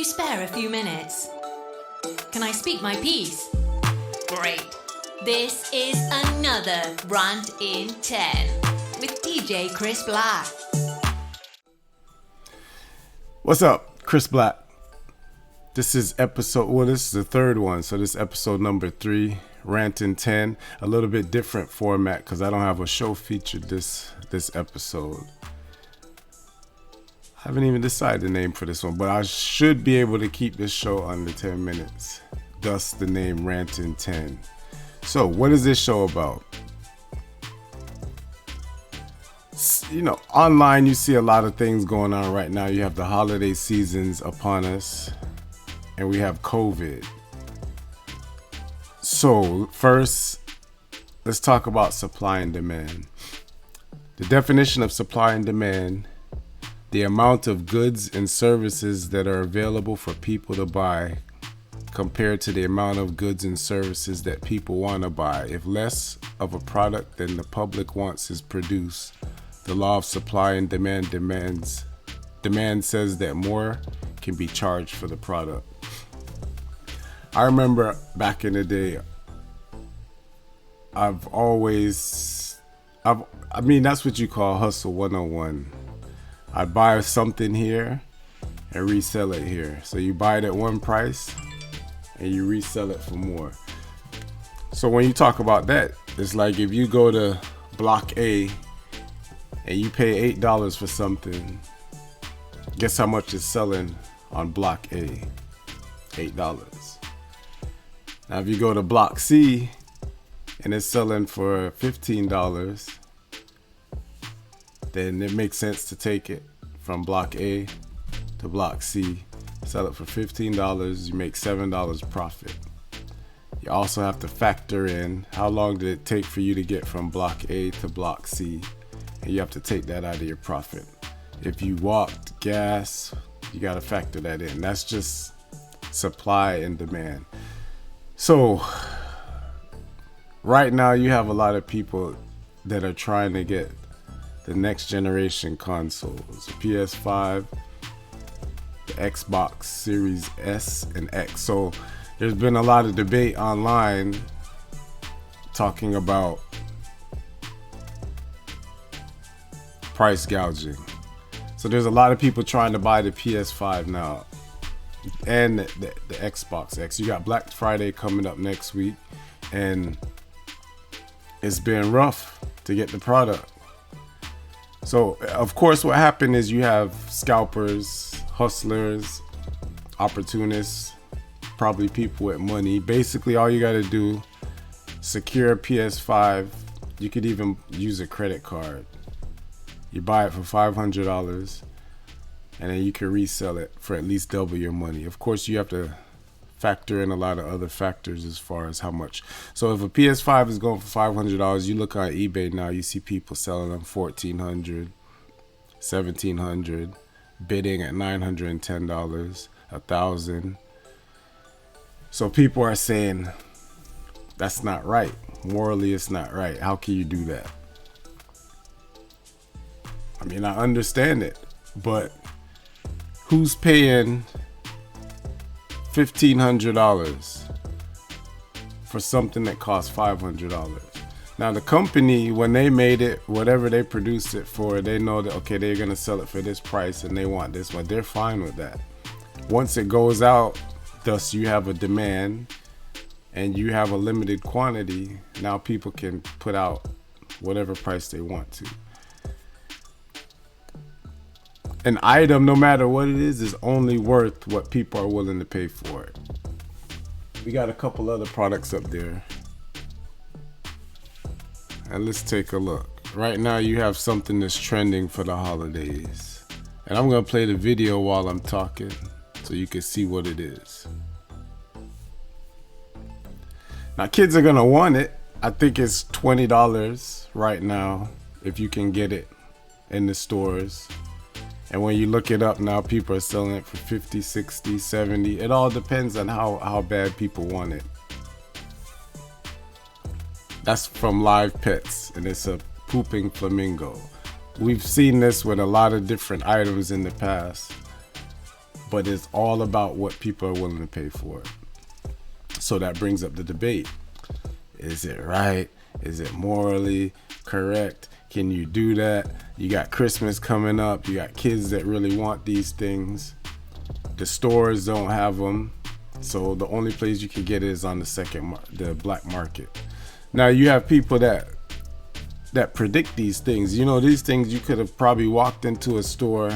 you spare a few minutes? Can I speak my piece? Great. This is another Rant in 10 with DJ Chris Black. What's up, Chris Black? This is this is the third one, so this is episode number 3, Ranting 10. A little bit different format because I don't have a show featured this episode. I haven't even decided the name for this one, but I should be able to keep this show under 10 minutes. Thus the name Ranting 10. So what is this show about? You know, online you see a lot of things going on right now. You have the holiday seasons upon us, and we have COVID. So first, let's talk about supply and demand. The definition of supply and demand: the amount of goods and services that are available for people to buy compared to the amount of goods and services that people want to buy. If less of a product than the public wants is produced, the law of supply and demand says that more can be charged for the product. I remember back in the day, that's what you call hustle 101. I'd buy something here and resell it here. So you buy it at one price and you resell it for more. So when you talk about that, it's like if you go to Block A and you pay $8 for something, guess how much it's selling on Block A? $8. Now if you go to Block C and it's selling for $15, then it makes sense to take it from Block A to Block C, sell it for $15, you make $7 profit. You also have to factor in how long did it take for you to get from Block A to Block C, and you have to take that out of your profit. If you walked, gas, you got to factor that in. That's just supply and demand. So right now you have a lot of people that are trying to get the next generation consoles, the PS5, the Xbox Series S and X. So there's been a lot of debate online talking about price gouging. So there's a lot of people trying to buy the PS5 now and the Xbox X. You got Black Friday coming up next week, and it's been rough to get the product. So, of course, what happened is you have scalpers, hustlers, opportunists, probably people with money. Basically, all you got to do, secure a PS5. You could even use a credit card. You buy it for $500, and then you can resell it for at least double your money. Of course, you have to factor in a lot of other factors as far as how much. So if a PS5 is going for $500, you look on eBay now, you see people selling them $1,400, $1,700, bidding at $910, $1,000. So people are saying that's not right. Morally, it's not right. How can you do that? I mean, I understand it, but who's paying $1,500 for something that costs $500? Now the company, when they made it, whatever they produced it for, they know that, okay, they're gonna sell it for this price and they want this one. They're fine with that. Once it goes out, thus you have a demand and you have a limited quantity, now people can put out whatever price they want to. An item, no matter what it is only worth what people are willing to pay for it. We got a couple other products up there, and let's take a look. Right now you have something that's trending for the holidays, and I'm gonna play the video while I'm talking so you can see what it is. Now kids are gonna want it. I think it's $20 right now if you can get it in the stores. And when you look it up now, people are selling it for 50, 60, 70. It all depends on how bad people want it. That's from Live Pets, and it's a pooping flamingo. We've seen this with a lot of different items in the past. but it's all about what people are willing to pay for it. So that brings up the debate. Is it right? Is it morally correct? Can you do that? You got Christmas coming up. You got kids that really want these things. The stores don't have them. So the only place you can get it is on the black market. Now you have people that predict these things. You know, these things you could have probably walked into a store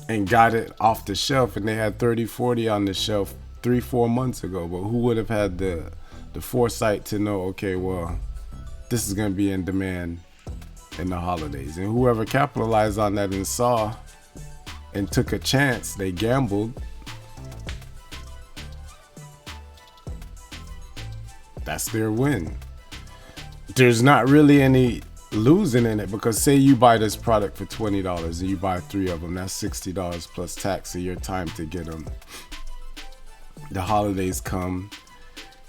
and got it off the shelf, and they had 30, 40 on the shelf 3-4 months ago. But who would have had the foresight to know, okay, well, this is going to be in demand in the holidays? And whoever capitalized on that and saw and took a chance, they gambled. That's their win. There's not really any losing in it, because say you buy this product for $20 and you buy 3 of them, that's $60 plus tax of your time to get them. The holidays come,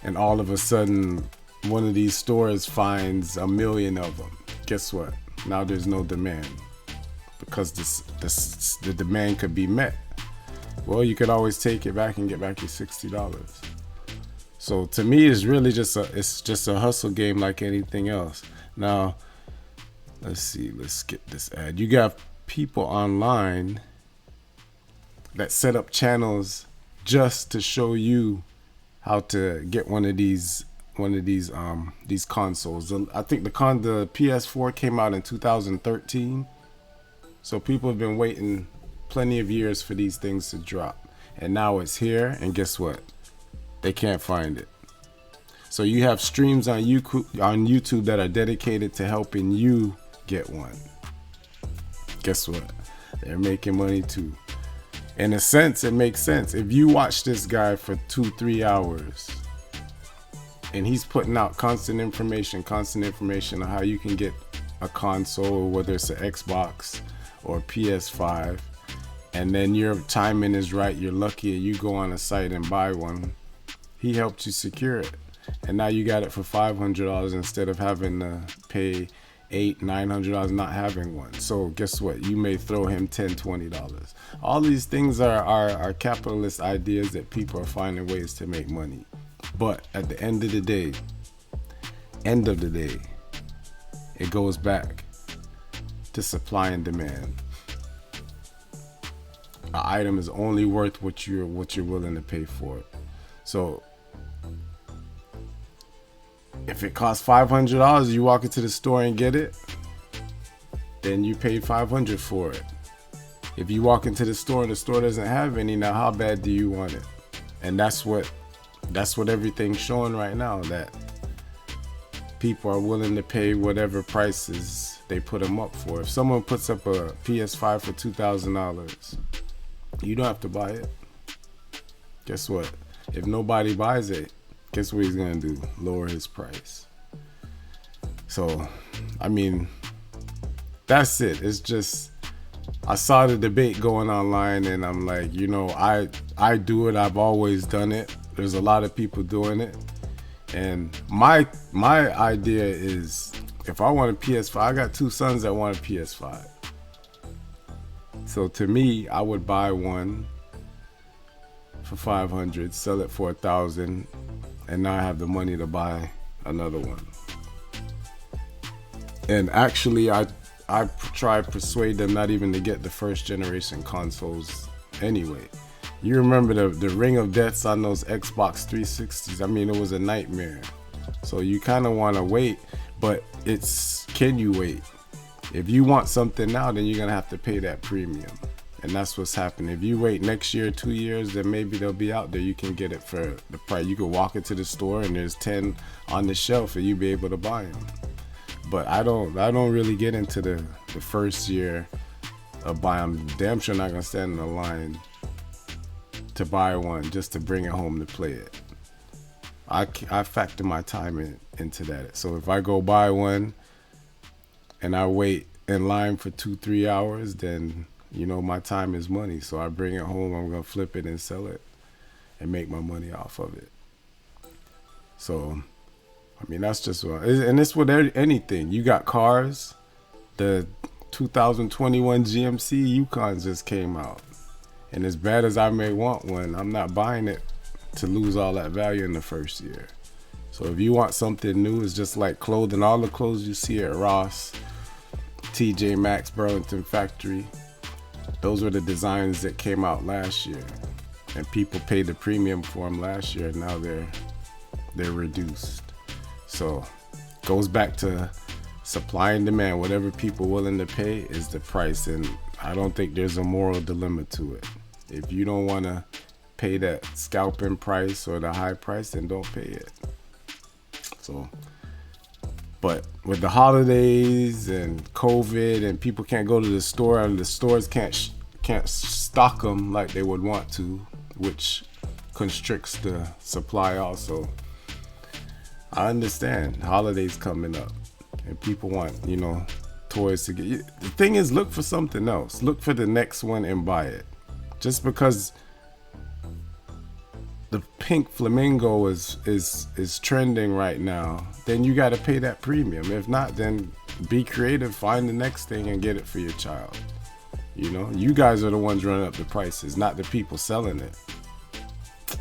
and all of a sudden one of these stores finds 1 million of them. Guess what? Now there's no demand, because the demand could be met. Well, you could always take it back and get back your $60. So to me, it's really just a hustle game like anything else. Now, let's see. Let's skip this ad. You got people online that set up channels just to show you how to get one of these consoles. I think the PS4 came out in 2013. So people have been waiting plenty of years for these things to drop. And now it's here, and guess what? They can't find it. So you have streams on YouTube that are dedicated to helping you get one. Guess what? They're making money too. In a sense, it makes sense. If you watch this guy for 2-3 hours and he's putting out constant information on how you can get a console, whether it's an Xbox or PS5, and then your timing is right, you're lucky, and you go on a site and buy one. He helped you secure it, and now you got it for $500 instead of having to pay $800-900 not having one. So guess what? You may throw him $10-20. All these things are capitalist ideas that people are finding ways to make money. But at the end of the day, it goes back to supply and demand. An item is only worth what you're willing to pay for it. So if it costs $500, you walk into the store and get it, then you paid $500 for it. If you walk into the store and the store doesn't have any, now how bad do you want it? And that's what everything's showing right now, that people are willing to pay whatever prices they put them up for. If someone puts up a PS5 for $2,000, you don't have to buy it. Guess what? If nobody buys it, guess what he's gonna do? Lower his price. So, I mean, that's it. It's just, I saw the debate going online, and I'm like, you know, I do it. I've always done it. There's a lot of people doing it, and my idea is, if I want a PS5, I got 2 sons that want a PS5. So to me, I would buy one for $500, sell it for $1,000, and now I have the money to buy another one. And actually, I try to persuade them not even to get the first generation consoles anyway. You remember the ring of deaths on those Xbox 360s? I mean, it was a nightmare. So you kind of want to wait, but can you wait? If you want something now, then you're gonna have to pay that premium. And that's what's happening. If you wait next year, 2 years, then maybe they'll be out there. You can get it for the price. You can walk into the store and there's 10 on the shelf and you'll be able to buy them. But I don't really get into the first year of buying. I'm damn sure not gonna stand in the line to buy one just to bring it home to play it. I factor my time into that. So if I go buy one and I wait in line for 2-3 hours, then you know my time is money. So I bring it home, I'm gonna flip it and sell it and make my money off of it. So I mean, that's just what, and it's with anything. You got cars. The 2021 GMC Yukon just came out, And as bad as I may want one, I'm not buying it to lose all that value in the first year. So if you want something new, it's just like clothing. All the clothes you see at Ross, TJ Maxx, Burlington Factory, those were the designs that came out last year. And people paid the premium for them last year. Now they're reduced. So goes back to supply and demand. Whatever people willing to pay is the price. And I don't think there's a moral dilemma to it. If you don't want to pay that scalping price or the high price, then don't pay it. So, but with the holidays and COVID and people can't go to the store and the stores can't stock them like they would want to, which constricts the supply also. I understand holidays coming up and people want, toys to get. The thing is, look for something else. Look for the next one and buy it. Just because the pink Flamingo is trending right now, then you got to pay that premium. If not, then be creative, find the next thing and get it for your child. You guys are the ones running up the prices, not the people selling it.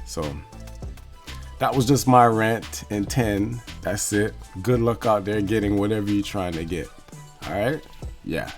So that was just my rant in 10. That's it. Good luck out there getting whatever you're trying to get. All right? Yeah.